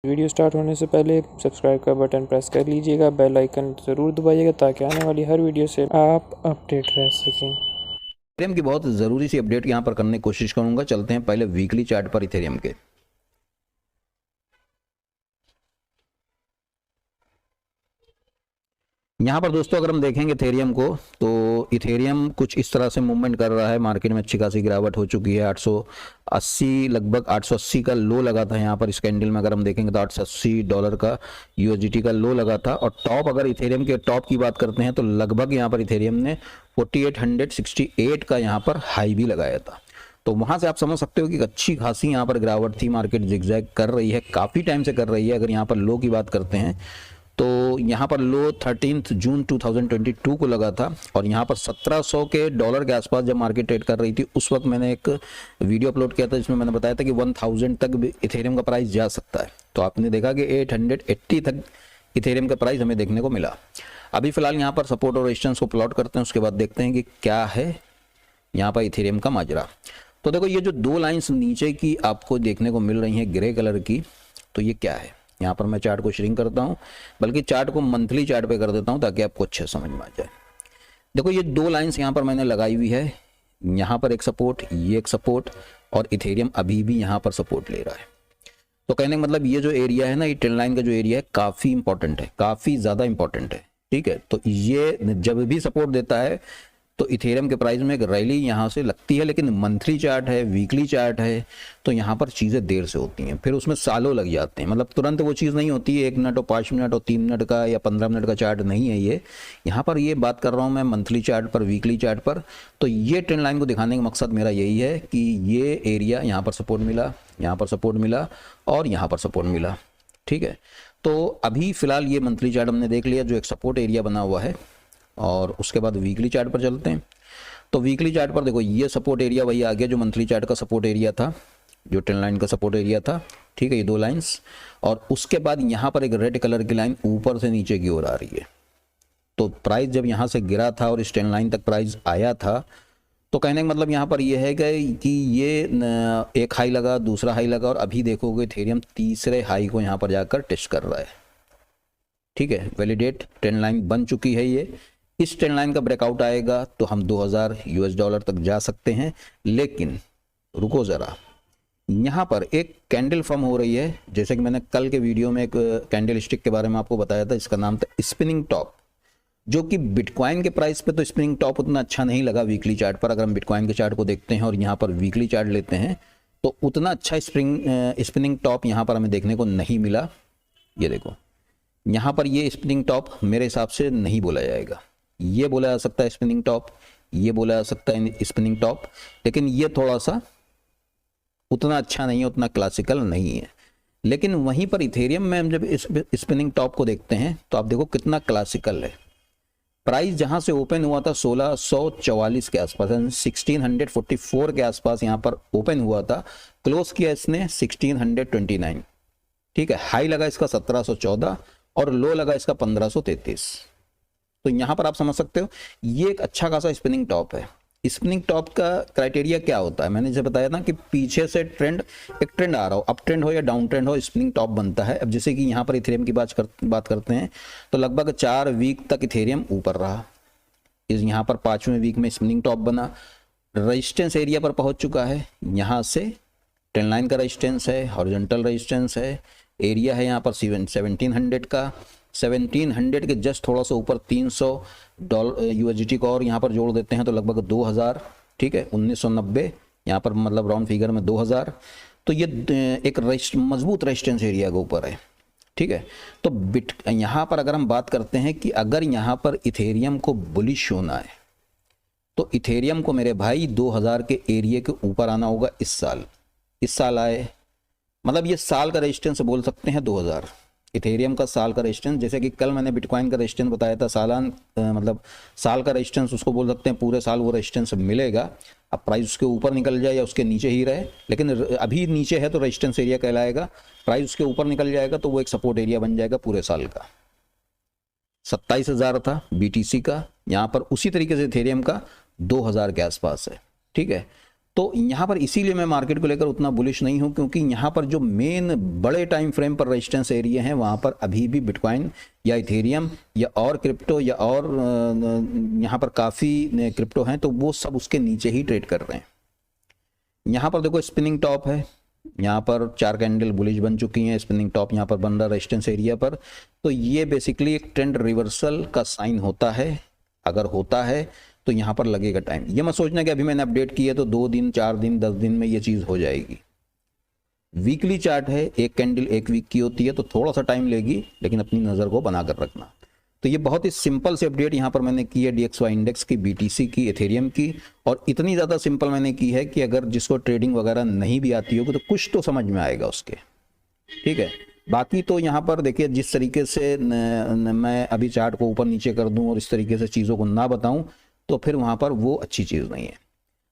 Video start होने से पहले सब्सक्राइब का बटन प्रेस कर लीजिएगा, बेल आइकन ज़रूर दबाइएगा ताकि आने वाली हर वीडियो से आप अपडेट रह सकें। इथेरियम की बहुत ज़रूरी सी अपडेट यहाँ पर करने की कोशिश करूंगा। चलते हैं पहले वीकली चार्ट पर इथेरियम के। यहाँ पर दोस्तों अगर हम देखेंगे इथेरियम को, तो इथेरियम कुछ इस तरह से मूवमेंट कर रहा है। मार्केट में अच्छी खासी गिरावट हो चुकी है। 880 लगभग 880 का लो लगा था यहाँ पर इस कैंडल में। अगर हम देखेंगे तो $880 का USDT का लो लगा था। और टॉप, अगर इथेरियम के टॉप की बात करते हैं तो लगभग यहाँ पर इथेरियम ने 4868 का यहाँ पर हाई भी लगाया था। तो वहां से आप समझ सकते हो कि अच्छी खासी यहाँ पर गिरावट थी। मार्केट जिगजैग कर रही है, काफ़ी टाइम से कर रही है। अगर यहाँ पर लो की बात करते हैं तो यहाँ पर लो 13 जून 2022 को लगा था। और यहाँ पर 1700 के डॉलर के आसपास जब मार्केट ट्रेड कर रही थी, उस वक्त मैंने एक वीडियो अपलोड किया था जिसमें मैंने बताया था कि 1000 तक भी इथेरियम का प्राइस जा सकता है। तो आपने देखा कि 880 तक इथेरियम का प्राइस हमें देखने को मिला। अभी फिलहाल यहाँ पर सपोर्ट और रेजिस्टेंस को प्लॉट करते हैं, उसके बाद देखते हैं कि क्या है यहाँ पर इथेरियम का माजरा। तो देखो, ये जो दो लाइन्स नीचे की आपको देखने को मिल रही हैं ग्रे कलर की, तो ये क्या है। यहाँ पर मैं चार्ट को श्रिंक करता हूँ, बल्कि चार्ट को मंथली चार्ट पे कर देता हूँ ताकि आपको अच्छे समझ में आ जाए। देखो, ये दो लाइंस यहाँ पर मैंने लगाई हुई है। यहाँ पर एक सपोर्ट, ये एक सपोर्ट, और इथेरियम अभी भी यहाँ पर सपोर्ट ले रहा है। तो कहने का मतलब ये जो एरिया है ना, ये ट्रेंड लाइन का जो एरिया है काफ़ी इंपॉर्टेंट है, काफ़ी ज़्यादा इंपॉर्टेंट है। ठीक है, तो ये जब भी सपोर्ट देता है तो इथेरियम के प्राइस में एक रैली यहाँ से लगती है। लेकिन मंथली चार्ट है, वीकली चार्ट है, तो यहाँ पर चीज़ें देर से होती हैं, फिर उसमें सालों लग जाते हैं। मतलब तुरंत वो चीज़ नहीं होती है। 1 मिनट और 5 मिनट और 3 मिनट का या 15 मिनट का चार्ट नहीं है ये। यहाँ पर ये बात कर रहा हूँ मैं मंथली चार्ट पर, वीकली चार्ट पर। तो ये ट्रेंड लाइन को दिखाने का मकसद मेरा यही है कि ये एरिया यहाँ पर सपोर्ट मिला, यहाँ पर सपोर्ट मिला, और यहाँ पर सपोर्ट मिला। ठीक है, तो अभी फिलहाल ये मंथली चार्ट हमने देख लिया जो एक सपोर्ट एरिया बना हुआ है। और उसके बाद वीकली चार्ट पर चलते हैं। तो वीकली चार्ट पर देखो, ये सपोर्ट एरिया वही आ गया जो मंथली चार्ट का सपोर्ट एरिया था, जो ट्रेंड लाइन का सपोर्ट एरिया था। ठीक है, ये दो लाइंस, और उसके बाद यहाँ पर एक रेड कलर की लाइन ऊपर से नीचे की ओर आ रही है। तो प्राइस जब यहाँ से गिरा था और इस ट्रेंड लाइन तक प्राइस आया था, तो कहने का मतलब यहाँ पर यह है कि ये एक हाई लगा, दूसरा हाई लगा, और अभी देखोगे इथेरियम तीसरे हाई को यहाँ पर जाकर टेस्ट कर रहा है। ठीक है, वैलिडेट ट्रेंड लाइन बन चुकी है ये। इस ट्रेंड लाइन का ब्रेकआउट आएगा तो हम $2000 तक जा सकते हैं। लेकिन रुको ज़रा, यहाँ पर एक कैंडल फॉर्म हो रही है। जैसे कि मैंने कल के वीडियो में एक कैंडल स्टिक के बारे में आपको बताया था, इसका नाम था स्पिनिंग टॉप, जो कि बिटकॉइन के प्राइस पे तो स्पिनिंग टॉप उतना अच्छा नहीं लगा वीकली चार्ट पर। अगर हम बिटकॉइन के चार्ट को देखते हैं और यहाँ पर वीकली चार्ट लेते हैं तो उतना अच्छा स्पिनिंग टॉप यहाँ पर हमें देखने को नहीं मिला। ये देखो, यहाँ पर ये स्पिनिंग टॉप मेरे हिसाब से नहीं बोला जाएगा। ये बोला जा सकता है स्पिनिंग टॉप, ये बोला जा सकता है स्पिनिंग टॉप, लेकिन ये थोड़ा सा उतना अच्छा नहीं है, उतना क्लासिकल नहीं है। लेकिन वहीं पर इथेरियम में हम जब इस स्पिनिंग टॉप को देखते हैं तो आप देखो कितना क्लासिकल है। प्राइस जहां से ओपन हुआ था 1644 के आसपास, 1644 के आसपास यहाँ पर ओपन हुआ था। क्लोज किया इसने 1629। ठीक है, हाई लगा इसका 1714 और लो लगा इसका 1533। तो यहां पर आप समझ सकते हो ये एक अच्छा खासा स्पिनिंग टॉप है। स्पिनिंग टॉप का क्राइटेरिया क्या होता है, मैंने जैसे बताया था कि पीछे से एक ट्रेंड आ रहा हो, अप ट्रेंड हो या डाउन ट्रेंड हो, स्पिनिंग टॉप बनता है। अब जैसे कि यहाँ पर इथेरियम की बात करते हैं तो लगभग 4 वीक तक इथेरियम ऊपर रहा। यहाँ पर 5वें वीक में स्पिनिंग टॉप बना, रेजिस्टेंस एरिया पर पहुंच चुका है। यहाँ से ट्रेंड लाइन का रेजिस्टेंस है, हॉरिजॉन्टल रेजिस्टेंस है, एरिया है यहाँ पर 1700 का। 1700 के जस्ट थोड़ा सा ऊपर $300 USDT को और यहाँ पर जोड़ देते हैं तो लगभग 2000। ठीक है, 1990 यहाँ पर मतलब राउंड फिगर में 2000। तो ये एक मजबूत रेजिस्टेंस एरिया के ऊपर है। ठीक है, तो यहाँ पर अगर हम बात करते हैं कि अगर यहाँ पर इथेरियम को बुलिश होना है तो इथेरियम को मेरे भाई 2000 के एरिया के ऊपर आना होगा। इस साल आए, मतलब ये साल का रेजिस्टेंस बोल सकते हैं 2000 इथेरियम का साल का रेजिस्टेंस। जैसे कि कल मैंने बिटकॉइन का रेजिस्टेंस बताया था, मतलब साल का रेजिस्टेंस उसको बोल सकते हैं। पूरे साल वो रेजिस्टेंस मिलेगा। अब प्राइस उसके ऊपर निकल जाए या उसके नीचे ही रहे, लेकिन अभी नीचे है तो रेजिस्टेंस एरिया कहलाएगा। प्राइस उसके ऊपर निकल जाएगा तो वो एक सपोर्ट एरिया बन जाएगा पूरे साल का। 27,000 था BTC का, यहाँ पर उसी तरीके से इथेरियम का 2000 के आसपास है। ठीक है, तो यहाँ पर इसीलिए मैं मार्केट को लेकर उतना बुलिश नहीं हूँ, क्योंकि यहाँ पर जो मेन बड़े टाइम फ्रेम पर रेजिस्टेंस एरिया हैं वहाँ पर अभी भी बिटकॉइन या इथेरियम या और क्रिप्टो या और यहाँ पर काफ़ी क्रिप्टो हैं, तो वो सब उसके नीचे ही ट्रेड कर रहे हैं। यहाँ पर देखो स्पिनिंग टॉप है, यहाँ पर 4 कैंडल बुलिश बन चुकी हैं, स्पिनिंग टॉप यहाँ पर बन रहा है रेजिस्टेंस एरिया पर। तो ये बेसिकली एक ट्रेंड रिवर्सल का साइन होता है। अगर होता है तो यहाँ पर लगेगा टाइम। ये मत सोचना कि अभी मैंने अपडेट किया तो 2 दिन 4 दिन 10 दिन में ये चीज़ हो जाएगी। वीकली चार्ट है, एक कैंडल 1 वीक की होती है, तो थोड़ा सा टाइम लेगी, लेकिन अपनी नज़र को बनाकर रखना। तो ये बहुत ही सिंपल से अपडेट यहाँ पर मैंने की है DXY इंडेक्स की, BTC की, एथेरियम की, और इतनी ज़्यादा सिंपल मैंने की है कि अगर जिसको ट्रेडिंग वगैरह नहीं भी आती होगी तो कुछ तो समझ में आएगा उसके। ठीक है, बाकी तो यहाँ पर देखिए जिस तरीके से मैं अभी चार्ट को ऊपर नीचे कर दूँ और इस तरीके से चीज़ों को ना बताऊँ तो फिर वहाँ पर वो अच्छी चीज़ नहीं है।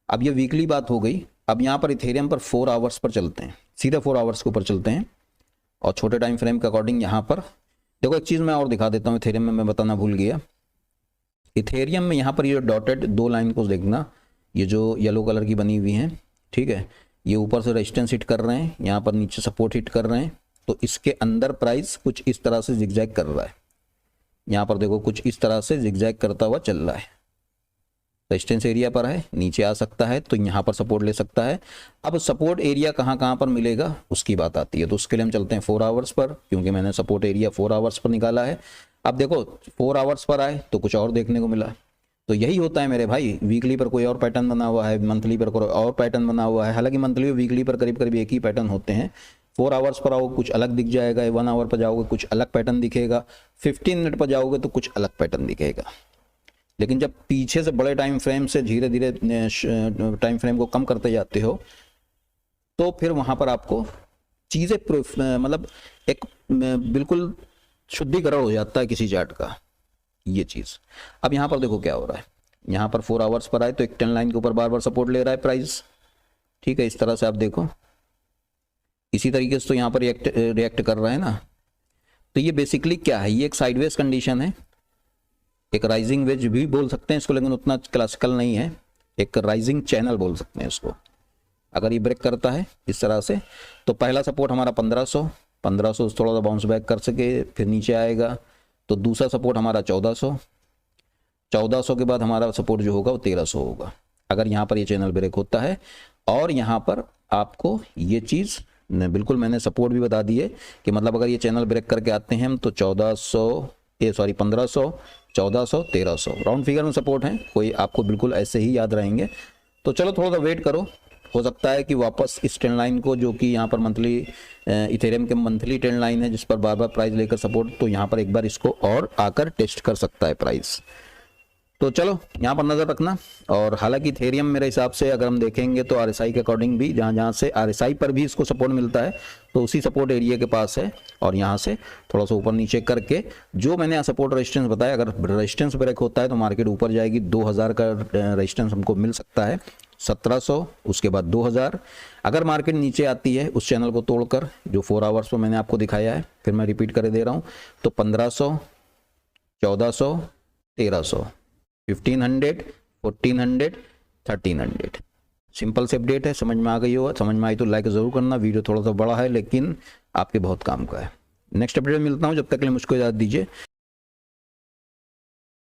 अब ये वीकली बात हो गई। अब यहाँ पर इथेरियम पर 4 आवर्स पर चलते हैं, सीधे 4 आवर्स के ऊपर चलते हैं और छोटे टाइम फ्रेम के अकॉर्डिंग यहाँ पर देखो एक चीज़ मैं और दिखा देता हूँ। इथेरियम में मैं बताना भूल गया, इथेरियम में यहाँ पर ये डॉटेड 2 लाइन को देखना, ये जो येलो कलर की बनी हुई हैं, ठीक है, ये ऊपर से रेजिस्टेंस हिट कर रहे हैं, यहाँ पर नीचे सपोर्ट हिट कर रहे हैं, तो इसके अंदर प्राइस कुछ इस तरह से जिगजैग कर रहा है। यहाँ पर देखो कुछ इस तरह से जिगजैग करता हुआ चल रहा है, रेजिस्टेंस एरिया पर है, नीचे आ सकता है तो यहाँ पर सपोर्ट ले सकता है। अब सपोर्ट एरिया कहाँ पर मिलेगा उसकी बात आती है, तो उसके लिए हम चलते हैं 4 आवर्स पर, क्योंकि मैंने सपोर्ट एरिया 4 आवर्स पर निकाला है। अब देखो 4 आवर्स पर आए तो कुछ और देखने को मिला। तो यही होता है मेरे भाई, वीकली पर कोई और पैटर्न बना हुआ है, मंथली पर कोई और पैटर्न बना हुआ है। हालांकि मंथली और वीकली पर करीब करीब एक ही पैटर्न होते हैं। 4 आवर्स पर आओगे कुछ अलग दिख जाएगा, 1 आवर पर जाओगे कुछ अलग पैटर्न दिखेगा, 15 मिनट पर जाओगे तो कुछ अलग पैटर्न दिखेगा। लेकिन जब पीछे से बड़े टाइम फ्रेम से धीरे धीरे टाइम फ्रेम को कम करते जाते हो तो फिर वहाँ पर आपको चीज़ें मतलब एक बिल्कुल शुद्धिकरण हो जाता है किसी चार्ट का, ये चीज़। अब यहाँ पर देखो क्या हो रहा है, यहाँ पर 4 आवर्स पर आए तो एक 10 लाइन के ऊपर बार बार सपोर्ट ले रहा है प्राइस। ठीक है, इस तरह से आप देखो, इसी तरीके से तो यहाँ पर रिएक्ट कर रहा है ना। तो ये बेसिकली क्या है, ये एक साइडवेज कंडीशन है, एक राइजिंग वेज भी बोल सकते हैं इसको, लेकिन उतना क्लासिकल नहीं है, एक राइजिंग चैनल बोल सकते हैं इसको। अगर ये ब्रेक करता है इस तरह से तो पहला सपोर्ट हमारा 1500 थोड़ा सा बाउंस बैक कर सके फिर नीचे आएगा, तो दूसरा सपोर्ट हमारा 1400 के बाद हमारा सपोर्ट जो होगा वो 1300 होगा। अगर यहाँ पर ये चैनल ब्रेक होता है और यहाँ पर आपको ये चीज़ बिल्कुल मैंने सपोर्ट भी बता दी है कि मतलब अगर ये चैनल ब्रेक करके आते हैं हम तो 1500 1400 1300 राउंड फिगर में सपोर्ट है, कोई आपको बिल्कुल ऐसे ही याद रहेंगे। तो चलो थोड़ा सा वेट करो, हो सकता है कि वापस इस ट्रेंड लाइन को, जो कि यहाँ पर मंथली इथेरियम के मंथली ट्रेंड लाइन है जिस पर बार बार प्राइस लेकर सपोर्ट, तो यहाँ पर एक बार इसको और आकर टेस्ट कर सकता है प्राइस। तो चलो यहाँ पर नज़र रखना। और हालांकि इथेरियम मेरे हिसाब से अगर हम देखेंगे तो RSI के अकॉर्डिंग भी जहाँ से RSI पर भी इसको सपोर्ट मिलता है तो उसी सपोर्ट एरिया के पास है, और यहाँ से थोड़ा सा ऊपर नीचे करके जो मैंने यहाँ सपोर्ट रेजिस्टेंस बताया, अगर रेजिस्टेंस ब्रेक होता है तो मार्केट ऊपर जाएगी। 2000 का रेजिस्टेंस हमको मिल सकता है, 1700, उसके बाद 2000। अगर मार्केट नीचे आती है उस चैनल को तोड़कर, जो 4 आवर्स पर मैंने आपको दिखाया है, फिर मैं रिपीट कर दे रहा हूँ, तो 1500, 1400, 1300, 1500, 1400, 1300। सिंपल से अपडेट है, समझ में आ गई होगा। समझ में आई तो लाइक ज़रूर करना। वीडियो थोड़ा सा बड़ा है लेकिन आपके बहुत काम का है। नेक्स्ट अपडेट मिलता हूँ, जब तक के लिए मुझको इजाज़त दीजिए।